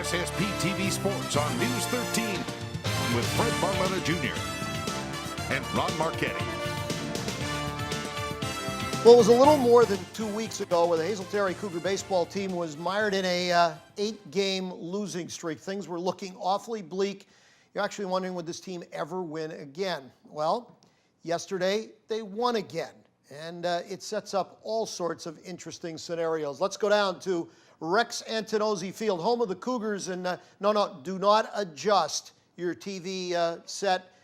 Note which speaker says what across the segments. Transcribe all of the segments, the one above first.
Speaker 1: SSP TV Sports on News 13 with Fred Barletta Jr. and Ron Marchetti.
Speaker 2: Well, it was a little more than 2 weeks ago where the Hazel Terry Cougar baseball team was mired in a 8-game losing streak. Things were looking awfully bleak. You're actually wondering, would this team ever win again? Well, yesterday they won again, and it sets up all sorts of interesting scenarios. Let's go down to Rex Antonozzi Field, home of the Cougars, and no, do not adjust your TV set.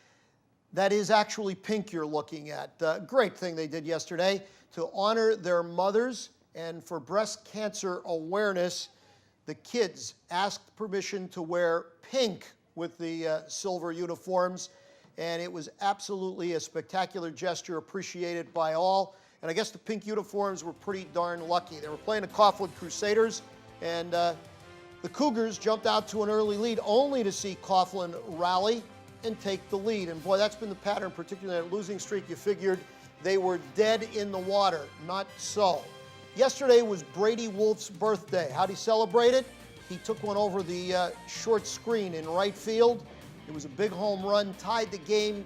Speaker 2: That is actually pink you're looking at. Great thing they did yesterday to honor their mothers, and for breast cancer awareness, the kids asked permission to wear pink with the silver uniforms, and it was absolutely a spectacular gesture appreciated by all. And I guess the pink uniforms were pretty darn lucky. They were playing the Coughlin Crusaders, and the Cougars jumped out to an early lead only to see Coughlin rally and take the lead. And boy, that's been the pattern, particularly in that losing streak. You figured they were dead in the water. Not so. Yesterday was Brady Wolf's birthday. How'd he celebrate it? He took one over the short screen in right field. It was a big home run, tied the game.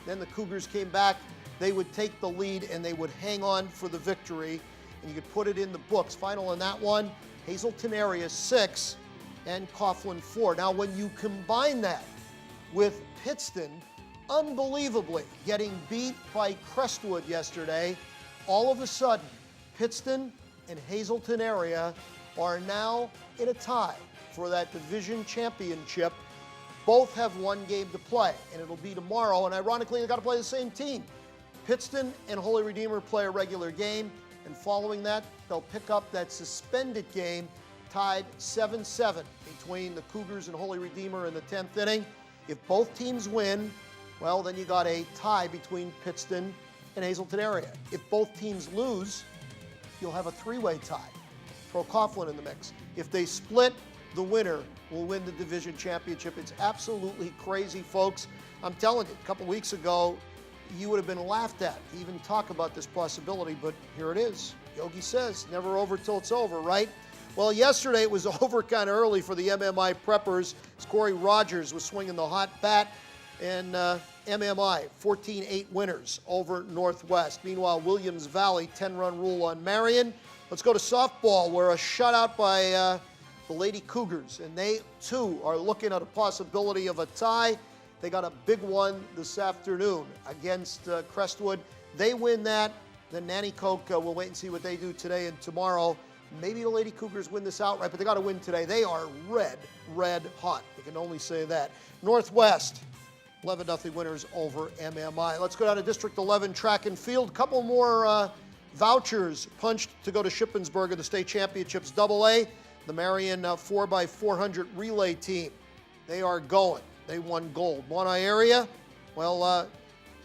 Speaker 2: Then the Cougars came back. They would take the lead and they would hang on for the victory. And you could put it in the books. Final in that one, Hazleton area 6 and Coughlin 4. Now when you combine that with Pittston unbelievably getting beat by Crestwood yesterday, all of a sudden Pittston and Hazleton area are now in a tie for that division championship. Both have one game to play, and it'll be tomorrow, and ironically they got to play the same team. Pittston and Holy Redeemer play a regular game, and following that they'll pick up that suspended game tied 7-7 between the Cougars and Holy Redeemer in the 10th inning. If both teams win, well, then you got a tie between Pittston and Hazleton area. If both teams lose, you'll have a three-way tie. Throw Coughlin in the mix. If they split, the winner will win the division championship. It's absolutely crazy, folks. I'm telling you, a couple weeks ago, you would have been laughed at to even talk about this possibility, but here it is. Yogi says, never over till it's over, right? Well, yesterday it was over kind of early for the MMI Preppers. Corey Rogers was swinging the hot bat, and MMI, 14-8 winners over Northwest. Meanwhile, Williams Valley, 10-run rule on Marion. Let's go to softball, where a shutout by the Lady Cougars, and they too are looking at a possibility of a tie. They got a big one this afternoon against Crestwood. They win that, then Nanticoke will wait and see what they do today and tomorrow. Maybe the Lady Cougars win this outright, but they got to win today. They are red hot. We can only say that. Northwest, 11-0 winners over MMI. Let's go down to District 11 track and field. Couple more vouchers punched to go to Shippensburg in the state championships AA. The Marion 4x400 relay team. They are going. They won gold. Mono area, well,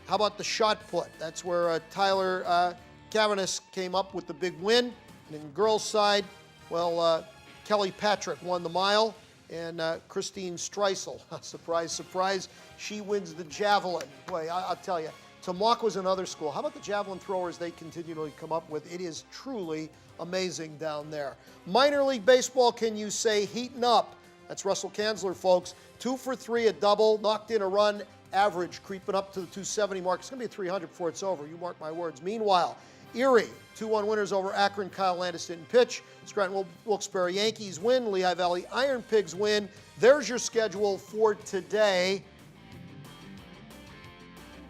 Speaker 2: how about the shot put? That's where Tyler Cavanis came up with the big win. And in girls' side, well, Kelly Patrick won the mile, and Christine Streisel, surprise, surprise, she wins the javelin. Boy, I'll tell you, Tamaulipas was another school. How about the javelin throwers they continually come up with? It is truly amazing down there. Minor league baseball, can you say heating up? That's Russell Kanzler, folks. 2 for 3, a double, knocked in a run, average creeping up to the 270 mark. It's going to be a 300 before it's over. You mark my words. Meanwhile, Erie, 2-1 winners over Akron. Kyle Landis didn't pitch. Scranton Wilkes-Barre Yankees win. Lehigh Valley Iron Pigs win. There's your schedule for today.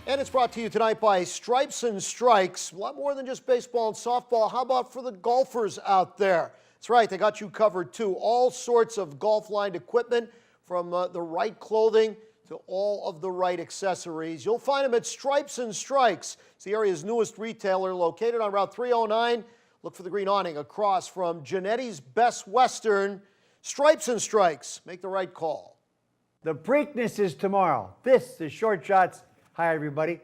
Speaker 2: And it's brought to you tonight by Stripes and Strikes. A lot more than just baseball and softball. How about for the golfers out there? That's right, they got you covered too. All sorts of golf-lined equipment, from the right clothing to all of the right accessories. You'll find them at Stripes and Strikes. It's the area's newest retailer, located on Route 309. Look for the green awning across from Genetti's Best Western. Stripes and Strikes. Make the right call.
Speaker 3: The Preakness is tomorrow. This is Short Shots. Hi, everybody.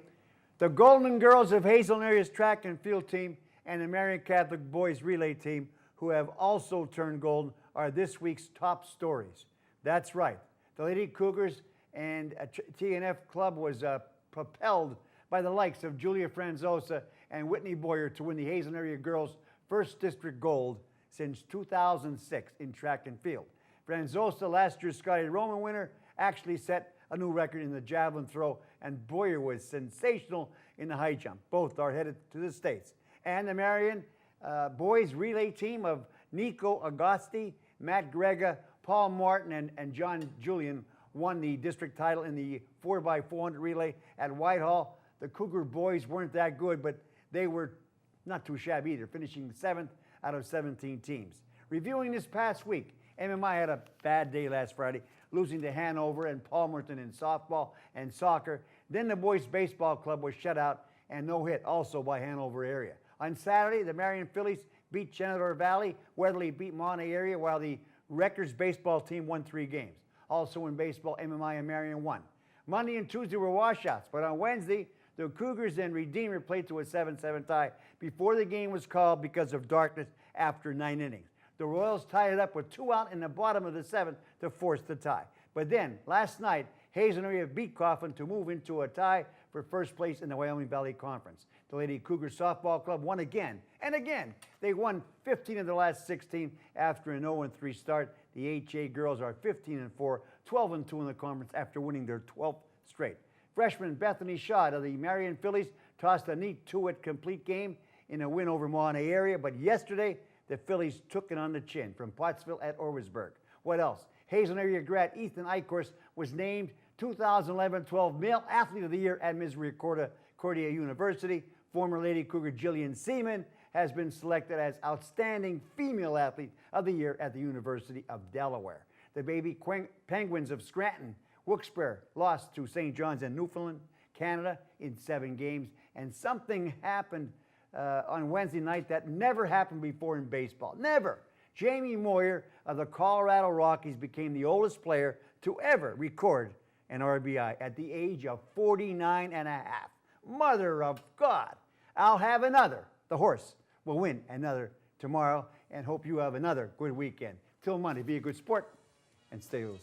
Speaker 3: The Golden Girls of Hazelton Area's track and field team and the Marion Catholic boys relay team, who have also turned gold, are this week's top stories. That's right. The Lady Cougars and TNF Club was propelled by the likes of Julia Franzosa and Whitney Boyer to win the Hazelton Area Girls' first district gold since 2006 in track and field. Franzosa, last year's Scotty Roman winner, actually set a new record in the javelin throw, and Boyer was sensational in the high jump. Both are headed to the States. And the Marion boys relay team of Nico Agosti, Matt Grega, Paul Martin, and John Julian won the district title in the 4x400 relay at Whitehall. The Cougar boys weren't that good, but they were not too shabby either, finishing 7th out of 17 teams. Reviewing this past week, MMI had a bad day last Friday, losing to Hanover and Palmerton in softball and soccer. Then the boys baseball club was shut out and no hit also by Hanover area. On Saturday, the Marion Phillies beat Shenandoah Valley. Weatherly beat Monterey area, while the Wreckers baseball team won 3 games. Also in baseball, MMI and Marion won. Monday and Tuesday were washouts, but on Wednesday, the Cougars and Redeemer played to a 7-7 tie before the game was called because of darkness after 9 innings. The Royals tied it up with 2 out in the bottom of the 7th to force the tie. But then, last night, Hazen area beat Coffin to move into a tie for first place in the Wyoming Valley Conference. The Lady Cougar Softball Club won again and again. They won 15 of the last 16 after an 0-3 start. The HA girls are 15-4, 12-2 in the conference after winning their 12th straight. Freshman Bethany Shaw of the Marion Phillies tossed a neat 2-hit complete game in a win over Monterey area, but yesterday the Phillies took it on the chin from Pottsville at Orwisburg. What else? Hazen area grad Ethan Eichhorst was named 2011-12 Male Athlete of the Year at Misericordia University. Former Lady Cougar Jillian Seaman has been selected as Outstanding Female Athlete of the Year at the University of Delaware. The Baby Penguins of Scranton, Wilkes-Barre lost to St. John's in Newfoundland, Canada in 7 games, and something happened on Wednesday night that never happened before in baseball. Never. Jamie Moyer of the Colorado Rockies became the oldest player to ever record an RBI at the age of 49 and a half. Mother of God. I'll have another. The horse will win another tomorrow, and hope you have another good weekend. Till Monday, be a good sport and stay loose.